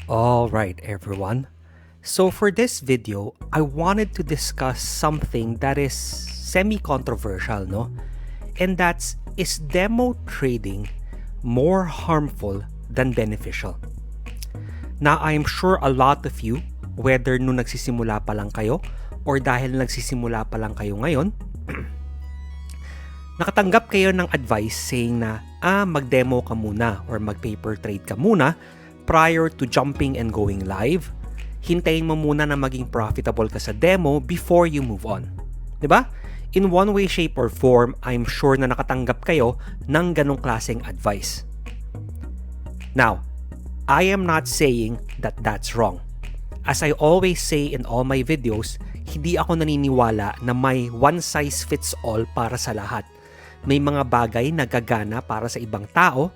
Alright everyone, so for this video, I wanted to discuss something that is semi-controversial, no? And that's, is demo trading more harmful than beneficial? Now, I'm sure a lot of you, whether nung nagsisimula pa lang kayo or dahil nagsisimula pa lang kayo ngayon, nakatanggap kayo ng advice saying na, mag-demo ka muna or mag-paper trade ka muna prior to jumping and going live. Hintayin mo muna na maging profitable ka sa demo before you move on. 'Di ba? In one way, shape, or form, I'm sure na nakatanggap kayo ng ganong klaseng advice. Now, I am not saying that that's wrong. As I always say in all my videos, hindi ako naniniwala na may one size fits all para sa lahat. May mga bagay na gagana para sa ibang tao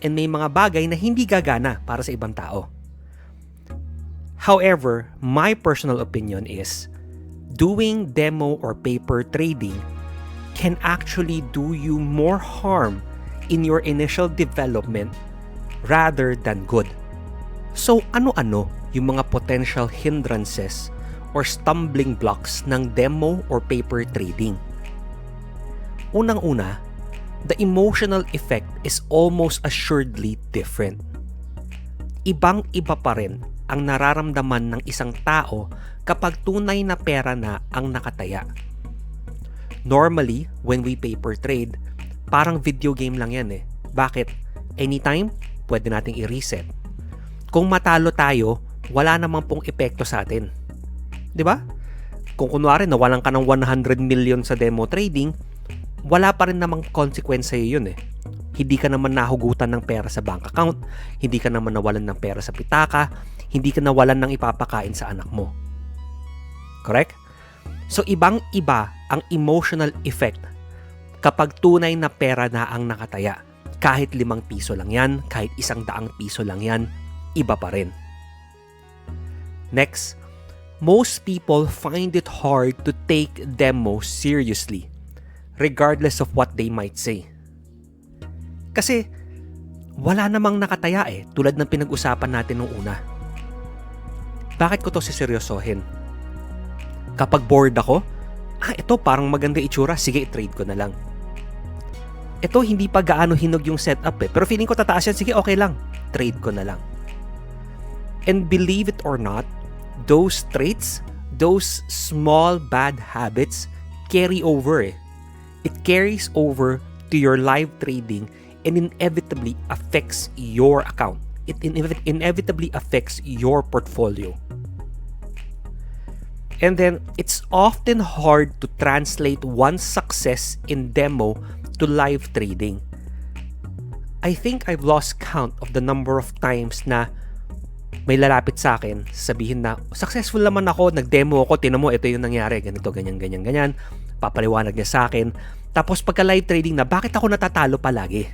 and may mga bagay na hindi gagana para sa ibang tao. However, my personal opinion is doing demo or paper trading can actually do you more harm in your initial development rather than good. So ano-ano yung mga potential hindrances or stumbling blocks ng demo or paper trading? Unang-una, the emotional effect is almost assuredly different. Ibang-iba pa rin ang nararamdaman ng isang tao kapag tunay na pera na ang nakataya. Normally, when we paper trade, parang video game lang yan eh. Bakit? Anytime, pwede nating i-reset. Kung matalo tayo, wala namang pong epekto sa atin. 'Di ba? Kung kunwari nawalan ka ng 100 million sa demo trading, wala pa rin namang consequence sa'yo yun eh. Hindi ka naman nahugutan ng pera sa bank account, hindi ka naman nawalan ng pera sa pitaka, hindi ka nawalan ng ipapakain sa anak mo. Correct? So ibang-iba ang emotional effect kapag tunay na pera na ang nakataya. Kahit 5 piso lang yan, kahit 100 piso lang yan, iba pa rin. Next, most people find it hard to take demos seriously, regardless of what they might say. Kasi wala namang nakataya eh, tulad ng pinag-usapan natin nung una. Bakit ko to siseryosohin? Kapag bored ako, ito parang maganda itsura, sige i-trade ko na lang. Ito hindi pa gaano hinog yung setup eh, pero feeling ko tataas yan, sige okay lang, trade ko na lang. And believe it or not, those traits, those small bad habits carry over eh. It carries over to your live trading and inevitably affects your account. It inevitably affects your portfolio. And then, it's often hard to translate one's success in demo to live trading. I think I've lost count of the number of times na may lalapit sa akin, sabihin na, successful naman ako, nag-demo ako, tinan mo, ito yung nangyari, ganito, ganyan. Papaliwanag niya sa akin. Tapos pagka live trading na, bakit ako natatalo palagi?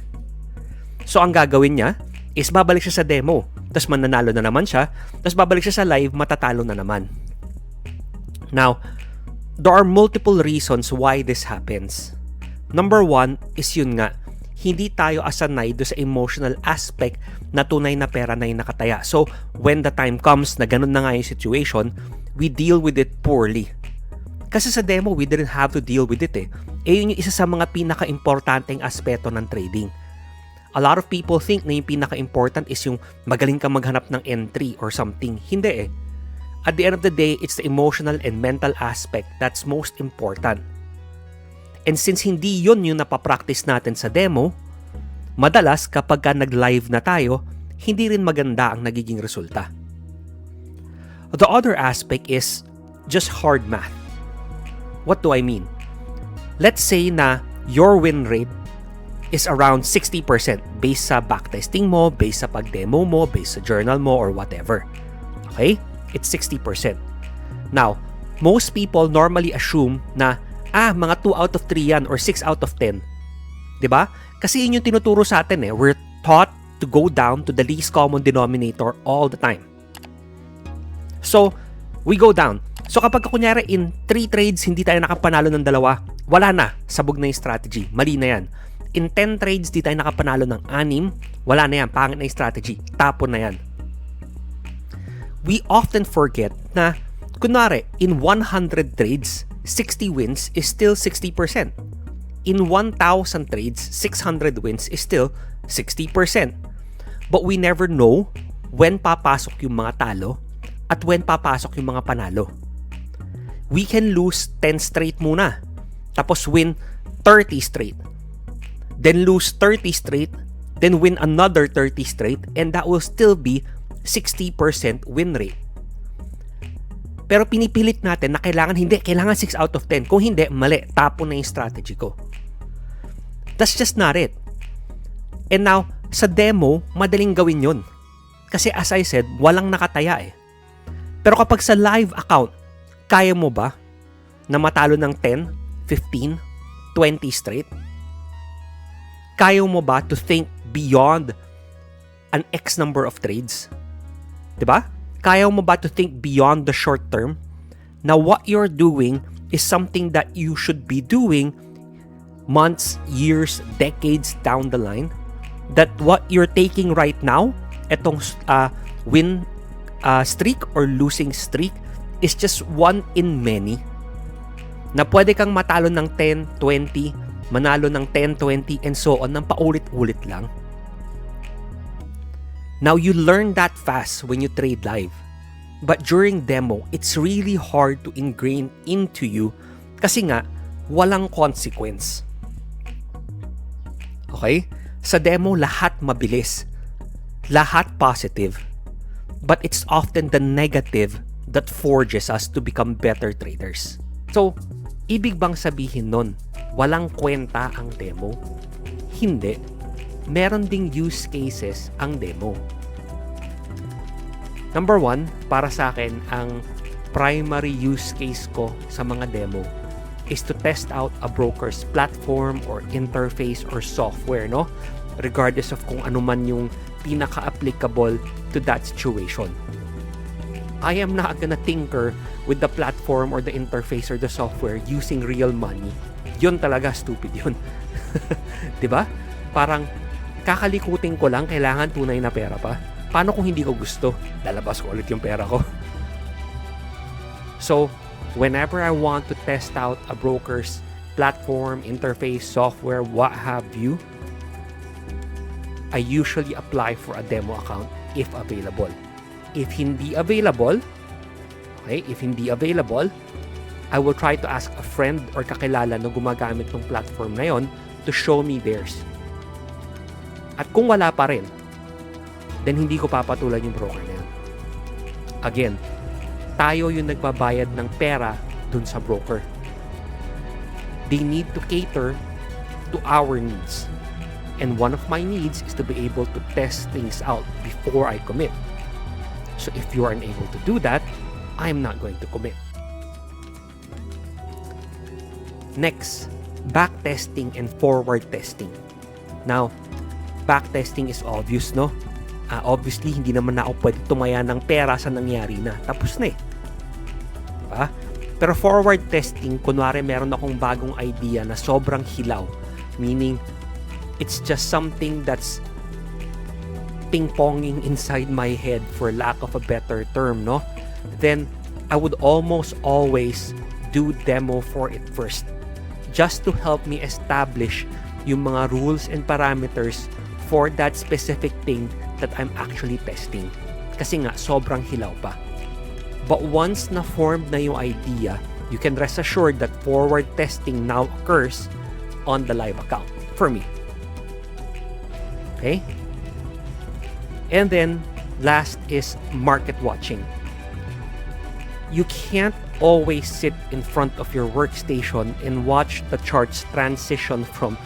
So ang gagawin niya is babalik siya sa demo, tapos mananalo na naman siya, tapos babalik siya sa live, matatalo na naman. Now, there are multiple reasons why this happens. Number 1 is yun nga, hindi tayo asanay do sa emotional aspect na tunay na pera na yung nakataya. So, when the time comes na ganun na nga yung situation, we deal with it poorly. Kasi sa demo, we didn't have to deal with it eh. Yun yung isa sa mga pinaka-importanteng aspeto ng trading. A lot of people think na yung pinaka-important is yung magaling ka maghanap ng entry or something. Hindi eh. At the end of the day, it's the emotional and mental aspect that's most important. And since hindi yun yung napapractice natin sa demo, madalas kapag ka nag-live na tayo, hindi rin maganda ang nagiging resulta. The other aspect is just hard math. What do I mean? Let's say na your win rate is around 60% based sa backtesting mo, based sa pag-demo mo, based sa journal mo, or whatever. Okay? It's 60%. Now, most people normally assume na mga 2 out of 3 yan or 6 out of 10. 'Di ba? Kasi yun yung tinuturo sa atin eh. We're taught to go down to the least common denominator all the time. So, we go down. So kapag kunyari in 3 trades hindi tayo nakapanalo ng 2, wala na, sabog na yung strategy. Mali na yan. In 10 trades di tayo nakapanalo ng 6, wala na yan, pangit na yung strategy. Tapon na yan. we often forget na, kunwari, in 100 trades, 60 wins is still 60%. In 1,000 trades, 600 wins is still 60%. But we never know when papasok yung mga talo at when papasok yung mga panalo. We can lose 10 straight muna, tapos win 30 straight. Then lose 30 straight, then win another 30 straight, and that will still be 60% win rate. Pero pinipilit natin na kailangan 6 out of 10. Kung hindi, mali. Tapon na yung strategy ko. That's just not it. And now, sa demo, madaling gawin yun. Kasi as I said, walang nakataya eh. Pero kapag sa live account, kaya mo ba na matalo ng 10, 15, 20 straight? Kaya mo ba to think beyond an X number of trades? Diba? Kaya mo ba to think beyond the short term? Now, what you're doing is something that you should be doing months, years, decades down the line. That what you're taking right now, etong win streak or losing streak, is just one in many. Na pwede kang matalo ng 10, 20, manalo ng 10, 20, and so on, ng paulit-ulit lang. Now, you learn that fast when you trade live. But during demo, it's really hard to ingrain into you kasi nga, walang consequence. Okay? Sa demo, lahat mabilis. Lahat positive. But it's often the negative that forges us to become better traders. So, ibig bang sabihin nun, walang kwenta ang demo? Hindi. Meron ding use cases ang demo. Number 1, para sa akin, ang primary use case ko sa mga demo is to test out a broker's platform or interface or software, no? Regardless of kung ano man yung pinaka-applicable to that situation. I am not gonna tinker with the platform or the interface or the software using real money. Yun talaga, stupid yun. Diba? Parang kakalikutin ko lang, kailangan tunay na pera pa. Paano kung hindi ko gusto? Lalabas ko ulit yung pera ko. So, whenever I want to test out a broker's platform, interface, software, what have you, I usually apply for a demo account if available. If hindi available, I will try to ask a friend or kakilala na gumagamit ng platform na yon to show me theirs. At kung wala pa rin, then hindi ko papatulan yung broker na yun. Again, tayo yung nagbabayad ng pera dun sa broker. They need to cater to our needs. And one of my needs is to be able to test things out before I commit. So if you are unable to do that, I'm not going to commit. Next, backtesting and forward testing. Now, backtesting is obvious, no? Obviously, hindi naman na ako pwede tumaya ng pera sa nangyari na. Tapos na eh. Diba? Pero forward testing, kunwari meron akong bagong idea na sobrang hilaw. Meaning, it's just something that's ping-ponging inside my head for lack of a better term, no? Then, I would almost always do demo for it first. Just to help me establish yung mga rules and parameters for that specific thing that I'm actually testing. Kasi nga, sobrang hilaw pa. But once na-formed na yung idea, you can rest assured that forward testing now occurs on the live account for me. Okay? And then, last is market watching. You can't always sit in front of your workstation and watch the charts transition from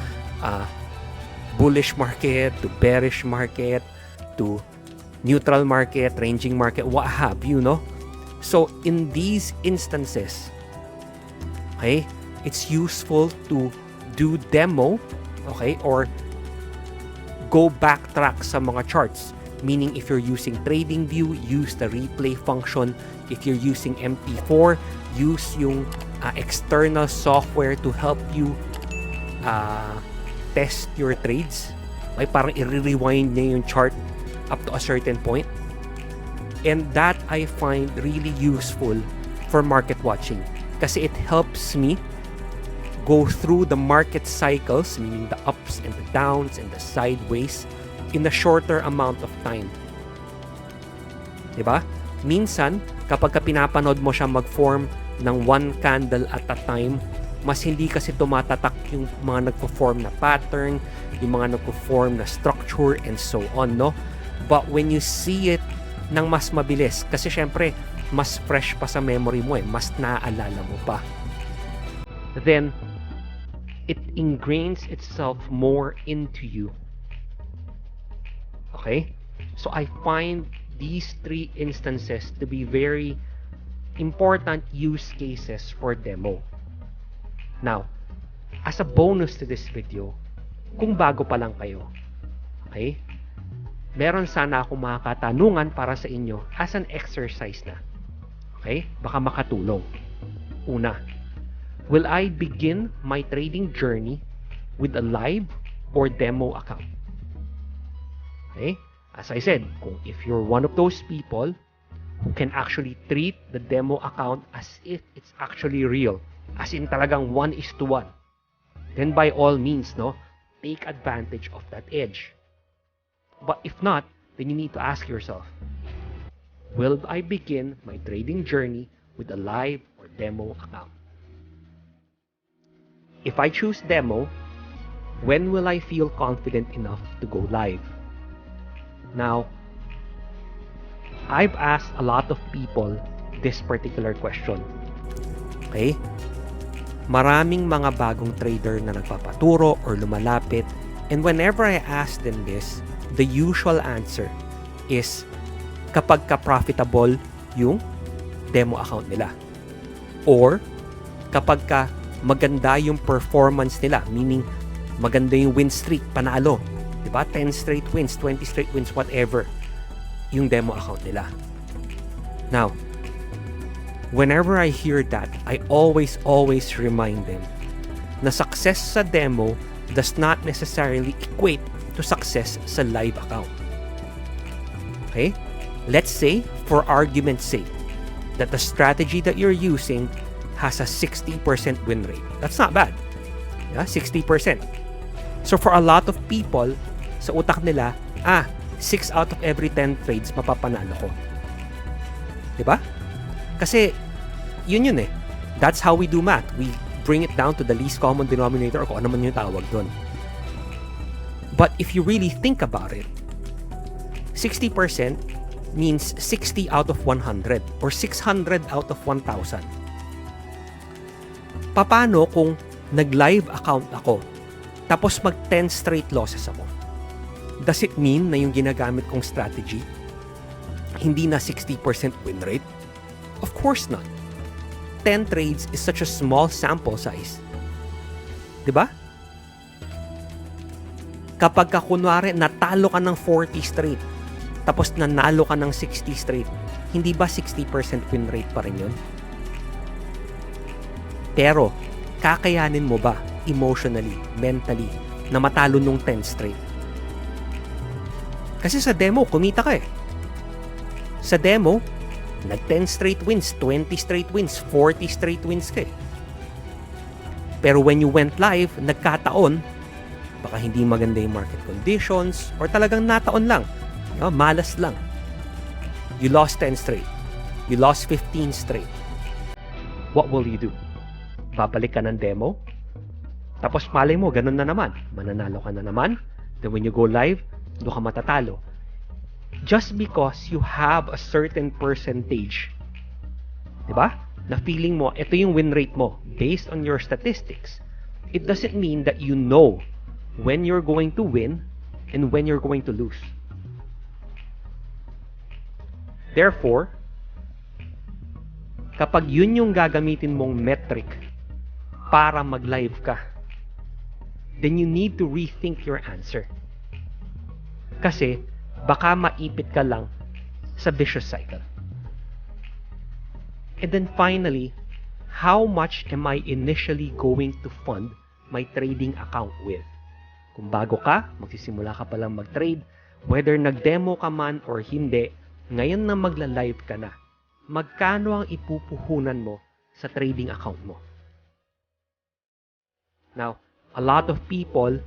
bullish market to bearish market to neutral market, ranging market, what have you, no? So, in these instances, okay, it's useful to do demo, okay, or go backtrack sa mga charts. Meaning, if you're using TradingView, use the replay function. If you're using MP4, use yung external software to help you test your trades. Okay, parang i-rewind niya yung chart up to a certain point. And that I find really useful for market watching kasi it helps me go through the market cycles, meaning the ups and the downs and the sideways, in a shorter amount of time. Diba? Minsan, kapag pinapanood mo siya mag-form ng one candle at a time, mas hindi kasi tumatatak yung mga nagpo-form na pattern, yung mga nagpo-form na structure, and so on, no? But when you see it ng mas mabilis, kasi syempre, mas fresh pa sa memory mo mas naaalala mo pa. Then, it ingrains itself more into you. Okay? So I find these three instances to be very important use cases for demo. Now, as a bonus to this video, kung bago pa lang kayo, okay? Meron sana akong mga katanungan para sa inyo as an exercise na. Okay? Baka makatulong. Una, will I begin my trading journey with a live or demo account? Okay? As I said, if you're one of those people who can actually treat the demo account as if it's actually real, as in talagang 1:1, then by all means, no, take advantage of that edge. But if not, then you need to ask yourself, will I begin my trading journey with a live or demo account? If I choose demo, when will I feel confident enough to go live? Now, I've asked a lot of people this particular question. Okay? Maraming mga bagong trader na nagpapaturo or lumalapit, and whenever I ask them this, the usual answer is kapag ka-profitable yung demo account nila. Or kapag ka maganda yung performance nila, meaning maganda yung win streak, panalo. Diba? 10 straight wins, 20 straight wins, whatever yung demo account nila. Now, whenever I hear that, I always remind them na success sa demo does not necessarily equate to success sa live account. Okay? Let's say, for argument's sake, that the strategy that you're using has a 60% win rate. That's not bad. Yeah, 60%. So for a lot of people, sa utak nila, 6 out of every 10 trades mapapanalo ko. Diba? Kasi, yun eh. That's how we do math. We bring it down to the least common denominator o kung ano man yung tawag doon. But if you really think about it, 60% means 60 out of 100 or 600 out of 1,000. Paano kung nag-live account ako tapos mag-10 straight losses ako? Does it mean na yung ginagamit kong strategy hindi na 60% win rate? Of course not. 10 trades is such a small sample size. Diba? Kapag ka kunwari natalo ka ng 40 straight tapos nanalo ka ng 60 straight, hindi ba 60% win rate pa rin yun? Pero, kakayanin mo ba emotionally, mentally, na matalo nung 10 straight? Kasi sa demo, kumita ka eh. Sa demo, nag-10 straight wins, 20 straight wins, 40 straight wins ka eh. Pero when you went live, nagkataon, baka hindi maganda yung market conditions, or talagang nataon lang, malas lang. You lost 10 straight. You lost 15 straight. What will you do? Babalik ka ng demo? Tapos malay mo, ganun na naman. Mananalo ka na naman. Then when you go live, doon ka matatalo. Just because you have a certain percentage, diba? Na feeling mo, ito yung win rate mo based on your statistics. It doesn't mean that you know when you're going to win and when you're going to lose. Therefore, kapag yun yung gagamitin mong metric para mag-live ka, then you need to rethink your answer. Kasi, baka maipit ka lang sa vicious cycle. And then finally, how much am I initially going to fund my trading account with? Kung bago ka, magsisimula ka palang mag-trade, whether nag-demo ka man or hindi, ngayon na magla-live ka na, magkano ang ipupuhunan mo sa trading account mo? Now, a lot of people,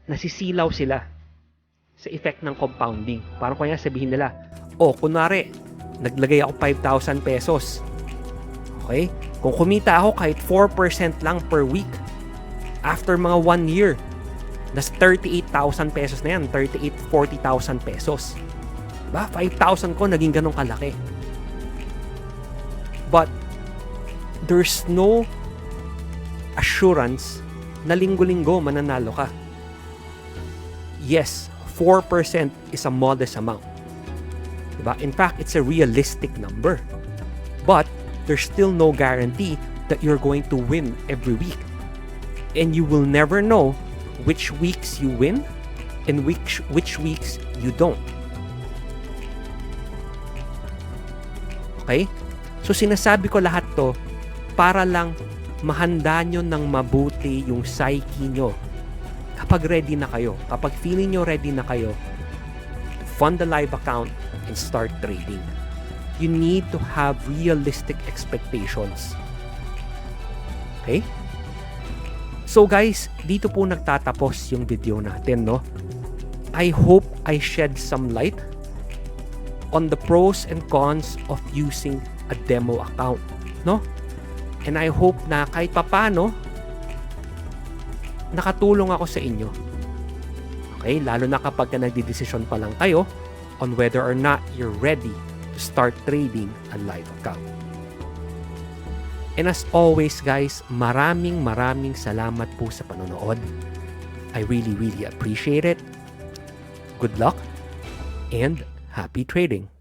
nasisilaw sila sa effect ng compounding. Parang kaya sabihin nila, kunwari, naglagay ako 5,000 pesos. Okay? Kung kumita ako kahit 4% lang per week, after mga 1 year, nas 38,000 pesos na yan, 40,000 pesos. Diba? 5,000 ko, naging ganong kalaki. But, there's no assurance na linggo-linggo mananalo ka. Yes, 4% is a modest amount. Diba? In fact, it's a realistic number. But, there's still no guarantee that you're going to win every week. And you will never know which weeks you win and which weeks you don't. Okay? So sinasabi ko lahat to para lang mahanda nyo ng mabuti yung psyche nyo. Kapag ready na kayo, kapag feeling nyo ready na kayo, fund the live account and start trading. You need to have realistic expectations. Okay? So guys, dito po nagtatapos yung video natin, no? I hope I shed some light on the pros and cons of using a demo account, no? And I hope na kahit papano nakatulong ako sa inyo. Okay? Lalo na kapag nagdidesisyon pa lang kayo on whether or not you're ready to start trading a live account. And as always guys, maraming salamat po sa panonood. I really appreciate it. Good luck and happy trading!